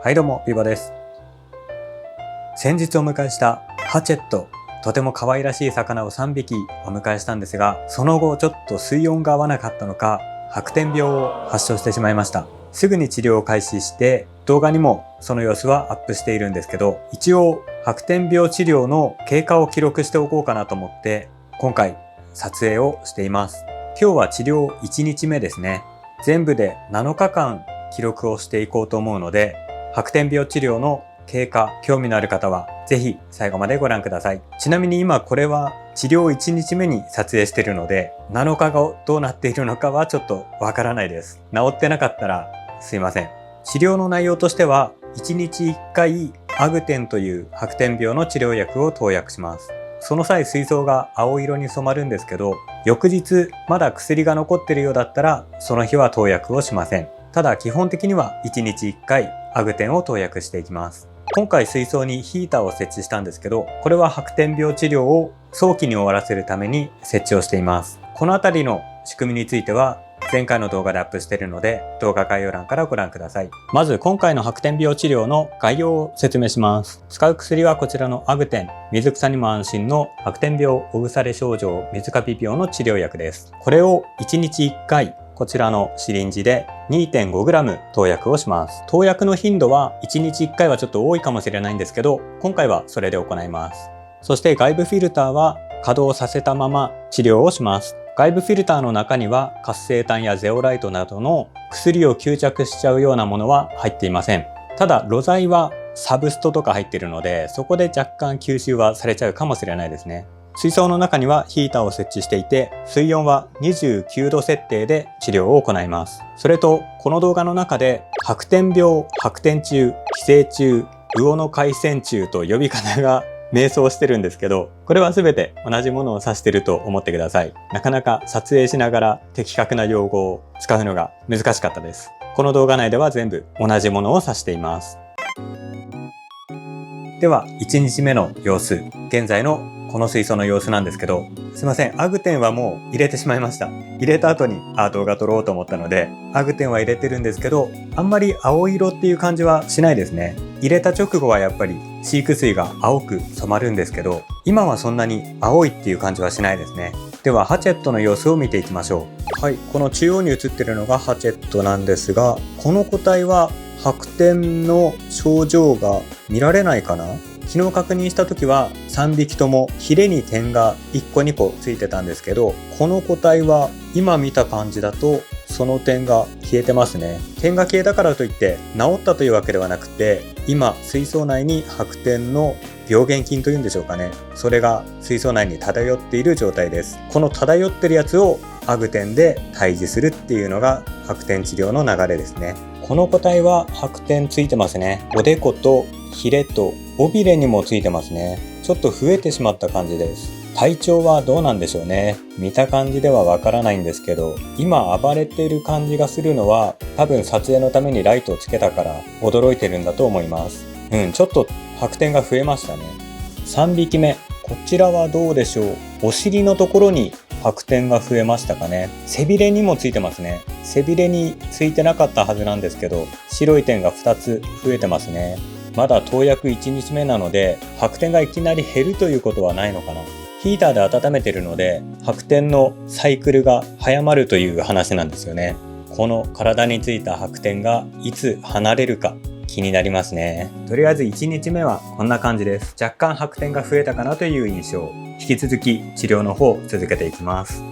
はいどうも、ビバです。先日お迎えしたハチェット、とても可愛らしい魚を3匹お迎えしたんですが、その後ちょっと水温が合わなかったのか、白点病を発症してしまいました。すぐに治療を開始して、動画にもその様子はアップしているんですけど、一応白点病治療の経過を記録しておこうかなと思って、今回撮影をしています。今日は治療1日目ですね。全部で7日間記録をしていこうと思うので、白点病治療の経過、興味のある方はぜひ最後までご覧ください。ちなみに今これは治療1日目に撮影しているので、7日後どうなっているのかはちょっとわからないです。治ってなかったらすいません。治療の内容としては、1日1回アグテンという白点病の治療薬を投薬します。その際水槽が青色に染まるんですけど、翌日まだ薬が残っているようだったらその日は投薬をしません。ただ基本的には1日1回アグテンを投薬していきます。今回水槽にヒーターを設置したんですけど、これは白点病治療を早期に終わらせるために設置をしています。このあたりの仕組みについては前回の動画でアップしているので、動画概要欄からご覧ください。まず今回の白点病治療の概要を説明します。使う薬はこちらのアグテン、水草にも安心の白点病お腐れ症状水カピ病の治療薬です。これを1日1回こちらのシリンジで 2.5g 投薬をします。投薬の頻度は1日1回はちょっと多いかもしれないんですけど、今回はそれで行います。そして外部フィルターは稼働させたまま治療をします。外部フィルターの中には活性炭やゼオライトなどの薬を吸着しちゃうようなものは入っていません。ただ露剤はサブストとか入っているので、そこで若干吸収はされちゃうかもしれないですね。水槽の中にはヒーターを設置していて、水温は29度設定で治療を行います。それとこの動画の中で白点病、白点虫、寄生虫、魚の海鮮虫と呼び方が迷走してるんですけど、これは全て同じものを指していると思ってください。なかなか撮影しながら的確な用語を使うのが難しかったです。この動画内では全部同じものを指しています。では1日目の様子、現在のこの水槽の様子なんですけど、すいません、アグテンはもう入れてしまいました。入れた後に動画撮ろうと思ったので、アグテンは入れてるんですけど、あんまり青色っていう感じはしないですね。入れた直後はやっぱり飼育水が青く染まるんですけど、今はそんなに青いっていう感じはしないですね。ではハチェットの様子を見ていきましょう。はい、この中央に映ってるのがハチェットなんですが、この個体は白点の症状が見られないかな。昨日確認した時は3匹ともヒレに点が1個2個ついてたんですけど、この個体は今見た感じだとその点が消えてますね。点が消えたからといって治ったというわけではなくて、今水槽内に白点の病原菌というんでしょうかね、それが水槽内に漂っている状態です。この漂ってるやつをアグテンで退治するっていうのが白点治療の流れですね。この個体は白点ついてますね。おでことヒレと尾びれにもついてますね。ちょっと増えてしまった感じです。体調はどうなんでしょうね。見た感じではわからないんですけど、今暴れている感じがするのは多分撮影のためにライトをつけたから驚いてるんだと思います。ちょっと白点が増えましたね。3匹目、こちらはどうでしょう。お尻のところに白点が増えましたかね。背びれにもついてますね。背びれについてなかったはずなんですけど、白い点が2つ増えてますね。まだ投薬1日目なので白点がいきなり減るということはないのかな。ヒーターで温めてるので白点のサイクルが早まるという話なんですよね。この体についた白点がいつ離れるか気になりますね。とりあえず1日目はこんな感じです。若干白点が増えたかなという印象。引き続き治療の方を続けていきます。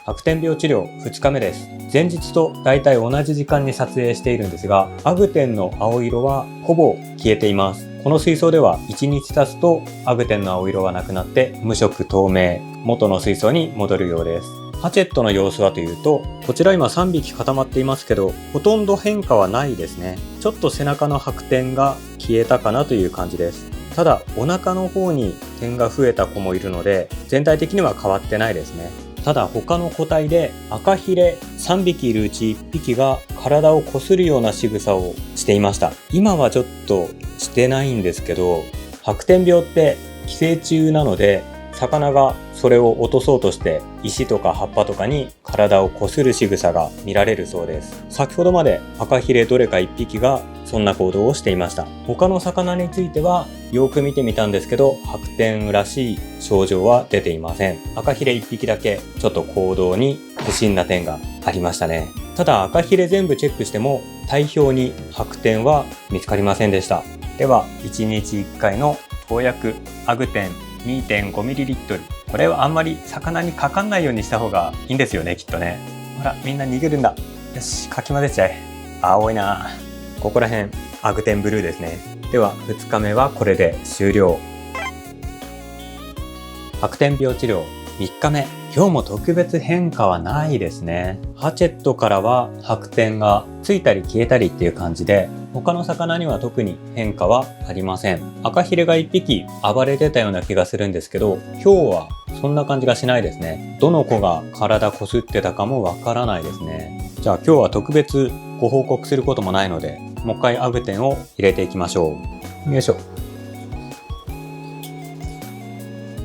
白点病治療2日目です。前日とだいたい同じ時間に撮影しているんですが、アグテンの青色はほぼ消えています。この水槽では1日経つとアグテンの青色がなくなって無色透明、元の水槽に戻るようです。ハチェットの様子はというと、こちら今3匹固まっていますけど、ほとんど変化はないですね。ちょっと背中の白点が消えたかなという感じです。ただお腹の方に点が増えた子もいるので、全体的には変わってないですね。ただ他の個体で赤ヒレ3匹いるうち1匹が体をこするような仕草をしていました。今はちょっとしてないんですけど、白点病って寄生虫なので魚がそれを落とそうとして石とか葉っぱとかに体をこする仕草が見られるそうです。先ほどまでアカヒレどれか1匹がそんな行動をしていました。他の魚についてはよく見てみたんですけど、白天らしい症状は出ていません。アカヒレ1匹だけちょっと行動に不審な点がありましたね。ただアカヒレ全部チェックしても体表に白天は見つかりませんでした。では1日1回の投薬アグテン 2.5ml、 これはあんまり魚にかかんないようにした方がいいんですよね、きっとね。ほらみんな逃げるんだ。よし、かき混ぜちゃえ。青いな。ここら辺アグテンブルーですね。では2日目はこれで終了。白天病治療3日目、今日も特別変化はないですね。ハチェットからは白天がついたり消えたりっていう感じで、他の魚には特に変化はありません。アカヒレが1匹暴れてたような気がするんですけど、今日はそんな感じがしないですね。どの子が体こすってたかもわからないですね。じゃあ今日は特別ご報告することもないので、もう一回アグテンを入れていきましょう。よいしょ。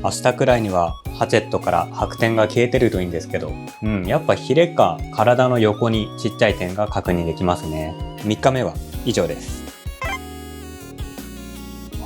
明日くらいにはハチェットから白点が消えてるといいんですけど、やっぱヒレか体の横にちっちゃい点が確認できますね。3日目は以上です。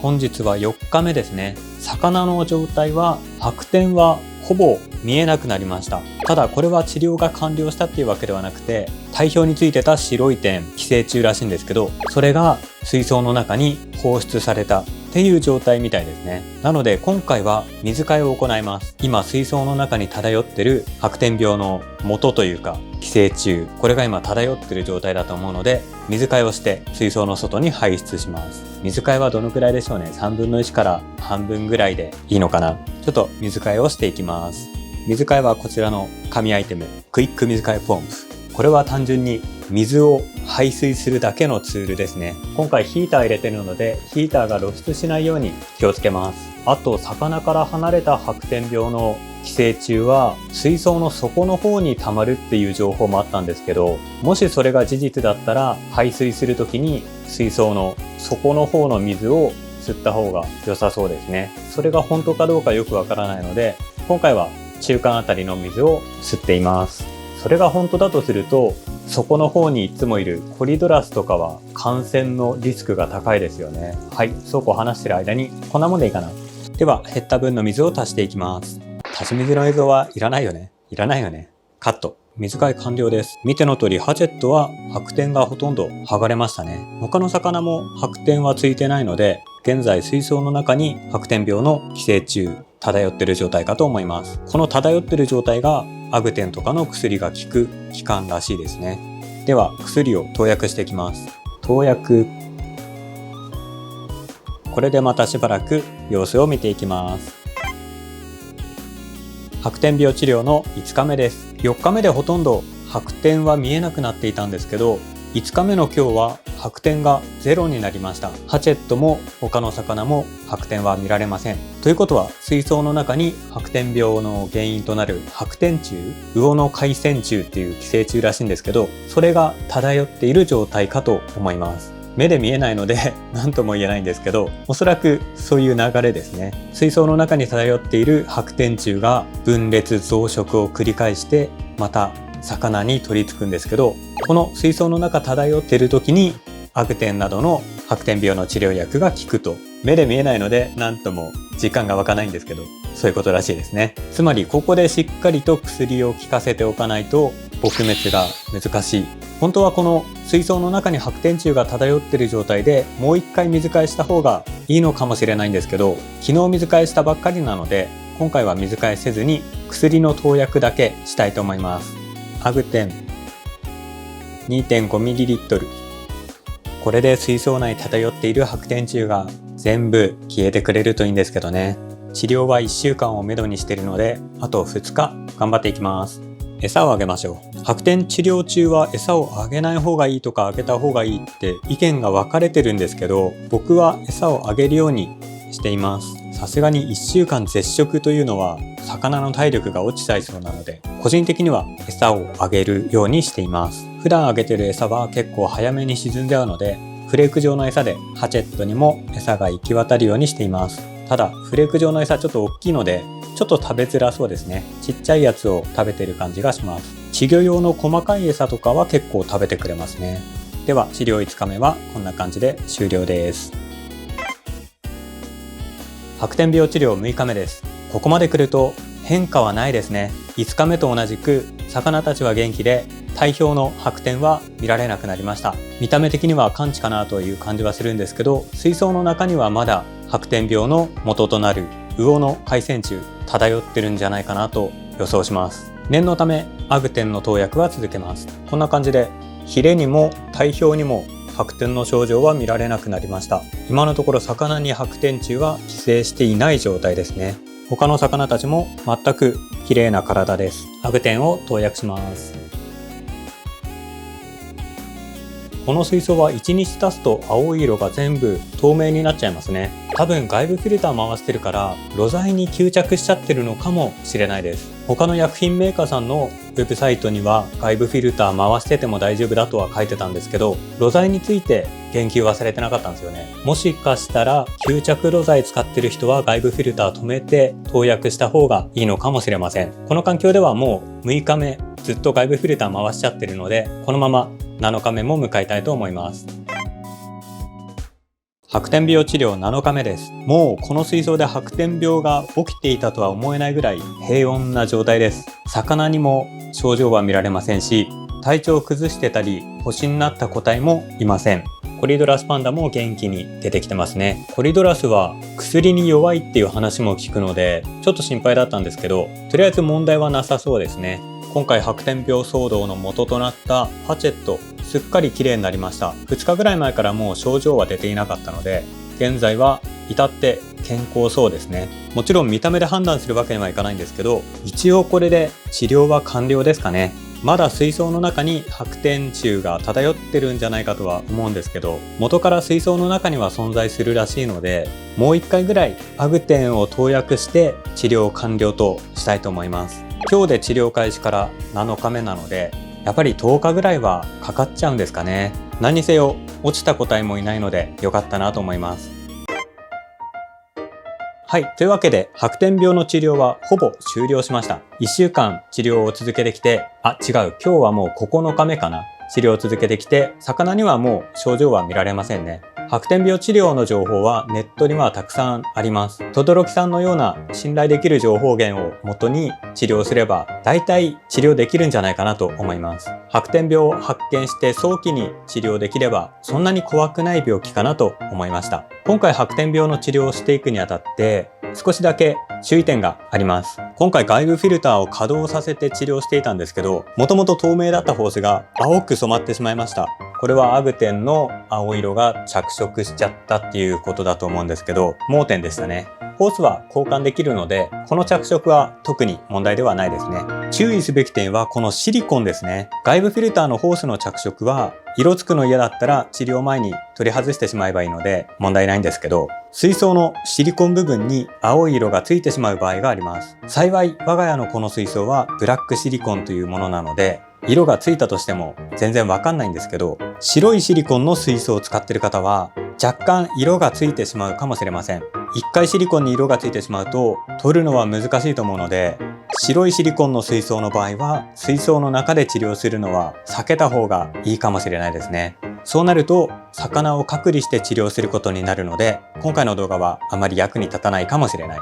本日は4日目ですね。魚の状態は白点はほぼ見えなくなりました。ただこれは治療が完了したっていうわけではなくて、体表についてた白い点、寄生虫らしいんですけど、それが水槽の中に放出されたっていう状態みたいですね。なので今回は水替えを行います。今水槽の中に漂ってる白点病の元というか寄生虫、これが今漂ってる状態だと思うので、水替えをして水槽の外に排出します。水替えはどのくらいでしょうね。3分の1から半分ぐらいでいいのかな。ちょっと水替えをしていきます。水替えはこちらの紙アイテム、クイック水替えポンプ。これは単純に水を排水するだけのツールですね。今回ヒーター入れてるので、ヒーターが露出しないように気をつけます。あと魚から離れた白点病の寄生虫は水槽の底の方に溜まるっていう情報もあったんですけど、もしそれが事実だったら排水する時に水槽の底の方の水を吸った方が良さそうですね。それが本当かどうかよくわからないので、今回は中間あたりの水を吸っています。それが本当だとすると、底の方にいつもいるコリドラスとかは感染のリスクが高いですよね。はい、そうこう話してる間にこんなもんでいいかな。では減った分の水を足していきます。足し水の映像はいらないよね。いらないよね。カット。水替え完了です。見ての通りハチェットは白点がほとんど剥がれましたね。他の魚も白点はついてないので、現在水槽の中に白点病の寄生虫漂ってる状態かと思います。この漂ってる状態がアグテンとかの薬が効く期間らしいですね。では薬を投薬していきます。投薬。これでまたしばらく様子を見ていきます。白点病治療の5日目です。4日目でほとんど白点は見えなくなっていたんですけど、5日目の今日は白点がゼロになりました。ハチェットも他の魚も白点は見られません。ということは水槽の中に白点病の原因となる白点虫、魚の海鮮虫っていう寄生虫らしいんですけど、それが漂っている状態かと思います。目で見えないので何とも言えないんですけど、おそらくそういう流れですね。水槽の中に漂っている白点虫が分裂増殖を繰り返してまた魚に取り付くんですけど、この水槽の中漂っている時にアグテンなどの白点病の治療薬が効くと。目で見えないので何とも実感が湧かないんですけど、そういうことらしいですね。つまりここでしっかりと薬を効かせておかないと撲滅が難しい。本当はこの水槽の中に白点虫が漂っている状態でもう一回水替えした方がいいのかもしれないんですけど、昨日水替えしたばっかりなので今回は水替えせずに薬の投薬だけしたいと思います。アグテン 2.5ml。 これで水槽内漂っている白点虫が全部消えてくれるといいんですけどね。治療は1週間をめどにしているので、あと2日頑張っていきます。餌をあげましょう。白点治療中は餌をあげない方がいいとかあげた方がいいって意見が分かれてるんですけど、僕は餌をあげるようにしています。さすがに1週間絶食というのは魚の体力が落ちちゃいそうなので、個人的には餌をあげるようにしています。普段あげてる餌は結構早めに沈んじゃうので、フレーク状の餌でハチェットにも餌が行き渡るようにしています。ただフレーク状の餌ちょっと大きいのでちょっと食べづらそうですね。ちっちゃいやつを食べてる感じがします。稚魚用の細かい餌とかは結構食べてくれますね。では治療5日目はこんな感じで終了です。白点病治療6日目です。ここまで来ると変化はないですね。5日目と同じく魚たちは元気で体表の白点は見られなくなりました。見た目的には完治かなという感じはするんですけど、水槽の中にはまだ白点病の元となる魚の海鮮虫漂ってるんじゃないかなと予想します。念のためアグテンの投薬は続けます。こんな感じでヒレにも体表にも白点の症状は見られなくなりました。今のところ魚に白点虫は寄生していない状態ですね。他の魚たちも全く綺麗な体です。アグテンを投薬します。この水槽は1日経つと青い色が全部透明になっちゃいますね。多分外部フィルター回してるから露材に吸着しちゃってるのかもしれないです。他の薬品メーカーさんのウェブサイトには外部フィルター回してても大丈夫だとは書いてたんですけど、露材について言及はされてなかったんですよね。もしかしたら吸着露材使ってる人は外部フィルター止めて投薬した方がいいのかもしれません。この環境ではもう6日目ずっと外部フィルター回しちゃってるので、このまま7日目も迎えたいと思います。白点病治療7日目です。もうこの水槽で白点病が起きていたとは思えないぐらい平穏な状態です。魚にも症状は見られませんし、体調を崩してたり星になった個体もいません。コリドラスパンダも元気に出てきてますね。コリドラスは薬に弱いっていう話も聞くのでちょっと心配だったんですけど、とりあえず問題はなさそうですね。今回白点病騒動の元となったハチェット、すっかり綺麗になりました。2日ぐらい前からもう症状は出ていなかったので、現在は至って健康そうですね。もちろん見た目で判断するわけにはいかないんですけど、一応これで治療は完了ですかね。まだ水槽の中に白点虫が漂ってるんじゃないかとは思うんですけど、元から水槽の中には存在するらしいので、もう1回ぐらいアグテンを投薬して治療完了としたいと思います。今日で治療開始から7日目なので、やっぱり10日ぐらいはかかっちゃうんですかね。何にせよ落ちた個体もいないので良かったなと思います。はい、というわけで白点病の治療はほぼ終了しました。1週間治療を続けてきて、今日はもう9日目かな。治療を続けてきて、魚にはもう症状は見られませんね。白点病治療の情報はネットにはたくさんあります。轟さんのような信頼できる情報源を元に治療すれば大体治療できるんじゃないかなと思います。白点病を発見して早期に治療できればそんなに怖くない病気かなと思いました。今回白点病の治療をしていくにあたって少しだけ注意点があります。今回外部フィルターを稼働させて治療していたんですけど、もともと透明だったホースが青く染まってしまいました。これはアグテンの青色が着色しちゃったっていうことだと思うんですけど、盲点でしたね。ホースは交換できるので、この着色は特に問題ではないですね。注意すべき点はこのシリコンですね。外部フィルターのホースの着色は色つくの嫌だったら治療前に取り外してしまえばいいので問題ないんですけど、水槽のシリコン部分に青い色がついてしまう場合があります。幸い我が家のこの水槽はブラックシリコンというものなので、色がついたとしても全然わかんないんですけど、白いシリコンの水槽を使っている方は若干色がついてしまうかもしれません。一回シリコンに色がついてしまうと取るのは難しいと思うので、白いシリコンの水槽の場合は水槽の中で治療するのは避けた方がいいかもしれないですね。そうなると魚を隔離して治療することになるので、今回の動画はあまり役に立たないかもしれない。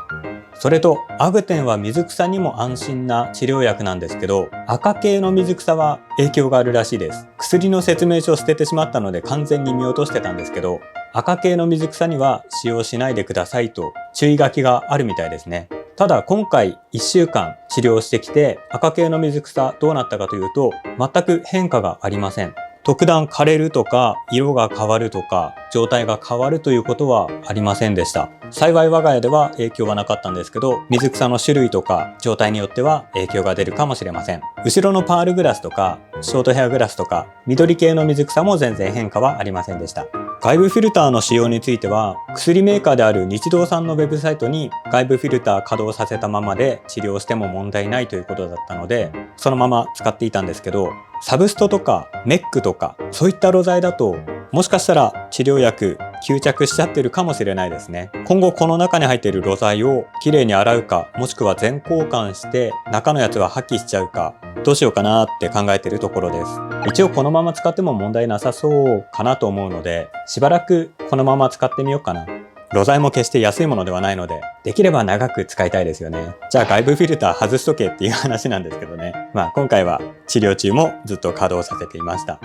それとアグテンは水草にも安心な治療薬なんですけど、赤系の水草は影響があるらしいです。薬の説明書を捨ててしまったので完全に見落としてたんですけど、赤系の水草には使用しないでくださいと注意書きがあるみたいですね。ただ今回1週間治療してきて赤系の水草どうなったかというと、全く変化がありません。特段枯れるとか色が変わるとか状態が変わるということはありませんでした。幸い我が家では影響はなかったんですけど、水草の種類とか状態によっては影響が出るかもしれません。後ろのパールグラスとかショートヘアグラスとか緑系の水草も全然変化はありませんでした。外部フィルターの使用については薬メーカーである日動さんのウェブサイトに外部フィルター稼働させたままで治療しても問題ないということだったので、そのまま使っていたんですけど、サブストとかメックとかそういった露材だともしかしたら治療薬吸着しちゃってるかもしれないですね。今後この中に入っているろ材をきれいに洗うか、もしくは全交換して中のやつは破棄しちゃうか、どうしようかなって考えているところです。一応このまま使っても問題なさそうかなと思うので、しばらくこのまま使ってみようかな。ろ材も決して安いものではないので、できれば長く使いたいですよね。じゃあ外部フィルター外しとけっていう話なんですけどね。今回は治療中もずっと稼働させていました。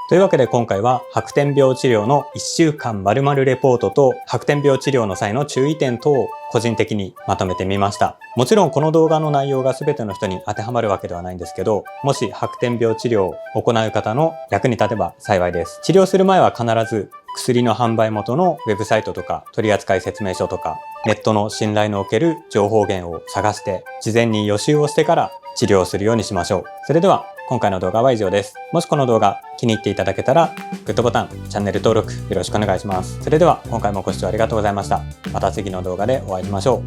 というわけで今回は白点病治療の1週間〇〇レポートと白点病治療の際の注意点等を個人的にまとめてみました。もちろんこの動画の内容が全ての人に当てはまるわけではないんですけど、もし白点病治療を行う方の役に立てば幸いです。治療する前は必ず薬の販売元のウェブサイトとか取扱説明書とかネットの信頼のおける情報源を探して事前に予習をしてから治療するようにしましょう。それでは今回の動画は以上です。もしこの動画気に入っていただけたらグッドボタン、チャンネル登録よろしくお願いします。それでは今回もご視聴ありがとうございました。また次の動画でお会いしましょ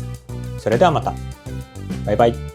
う。それではまた。バイバイ。